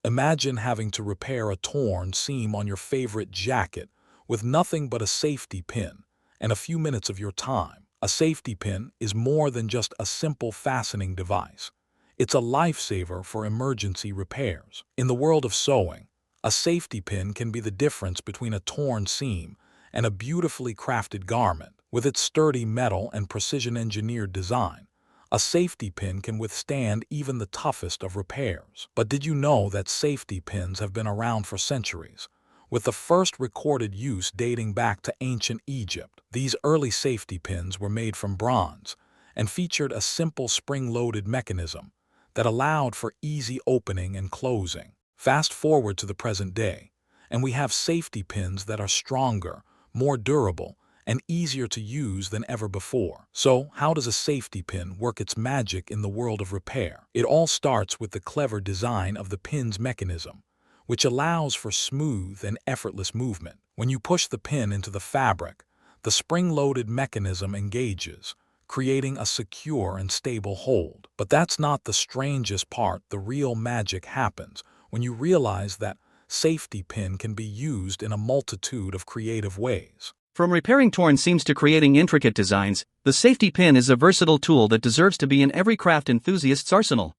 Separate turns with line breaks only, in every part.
Imagine having to repair a torn seam on your favorite jacket with nothing but a safety pin and a few minutes of your time. A safety pin is more than just a simple fastening device. It's a lifesaver for emergency repairs. In the world of sewing, a safety pin can be the difference between a torn seam and a beautifully crafted garment. With its sturdy metal and precision-engineered design, a safety pin can withstand even the toughest of repairs. But did you know that safety pins have been around for centuries, with the first recorded use dating back to ancient Egypt? These early safety pins were made from bronze and featured a simple spring-loaded mechanism that allowed for easy opening and closing. Fast forward to the present day, and we have safety pins that are stronger, more durable, and easier to use than ever before. So, how does a safety pin work its magic in the world of repair? It all starts with the clever design of the pin's mechanism, which allows for smooth and effortless movement. When you push the pin into the fabric, the spring-loaded mechanism engages, creating a secure and stable hold. But that's not the strangest part. The real magic happens when you realize that safety pin can be used in a multitude of creative ways.
From repairing torn seams to creating intricate designs, the safety pin is a versatile tool that deserves to be in every craft enthusiast's arsenal.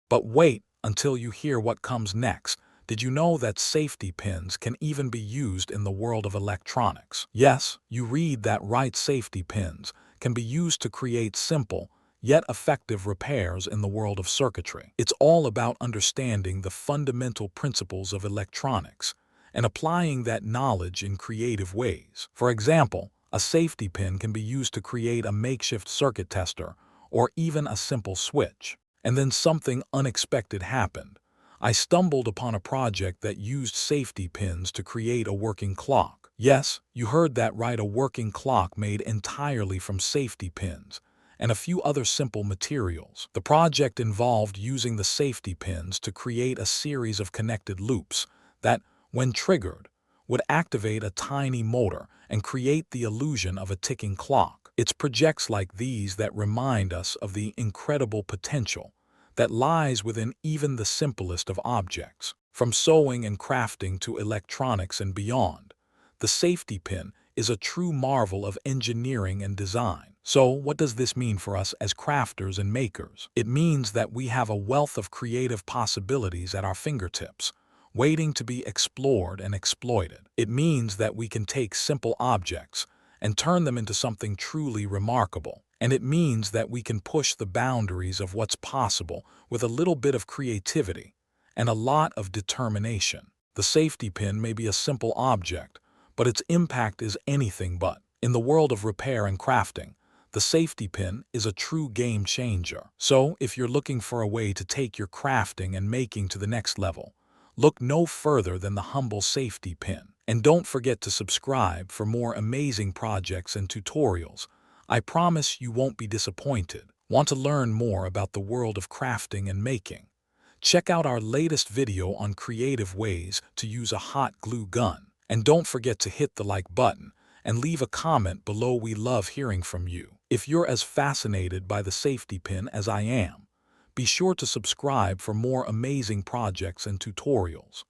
But wait until you hear what comes next. Did you know that safety pins can even be used in the world of electronics? Yes, you read that right. Safety pins can be used to create simple, yet effective repairs in the world of circuitry. It's all about understanding the fundamental principles of electronics and applying that knowledge in creative ways. For example, a safety pin can be used to create a makeshift circuit tester or even a simple switch. And then something unexpected happened. I stumbled upon a project that used safety pins to create a working clock. Yes, you heard that right, a working clock made entirely from safety pins and a few other simple materials. The project involved using the safety pins to create a series of connected loops that, when triggered, would activate a tiny motor and create the illusion of a ticking clock. It's projects like these that remind us of the incredible potential that lies within even the simplest of objects. From sewing and crafting to electronics and beyond, the safety pin is a true marvel of engineering and design. So, what does this mean for us as crafters and makers? It means that we have a wealth of creative possibilities at our fingertips, waiting to be explored and exploited. It means that we can take simple objects and turn them into something truly remarkable. And it means that we can push the boundaries of what's possible with a little bit of creativity and a lot of determination. The safety pin may be a simple object, but its impact is anything but. In the world of repair and crafting, the safety pin is a true game changer. So, if you're looking for a way to take your crafting and making to the next level, look no further than the humble safety pin. And don't forget to subscribe for more amazing projects and tutorials. I promise you won't be disappointed. Want to learn more about the world of crafting and making? Check out our latest video on creative ways to use a hot glue gun. And don't forget to hit the like button and leave a comment below. We love hearing from you. If you're as fascinated by the safety pin as I am, be sure to subscribe for more amazing projects and tutorials.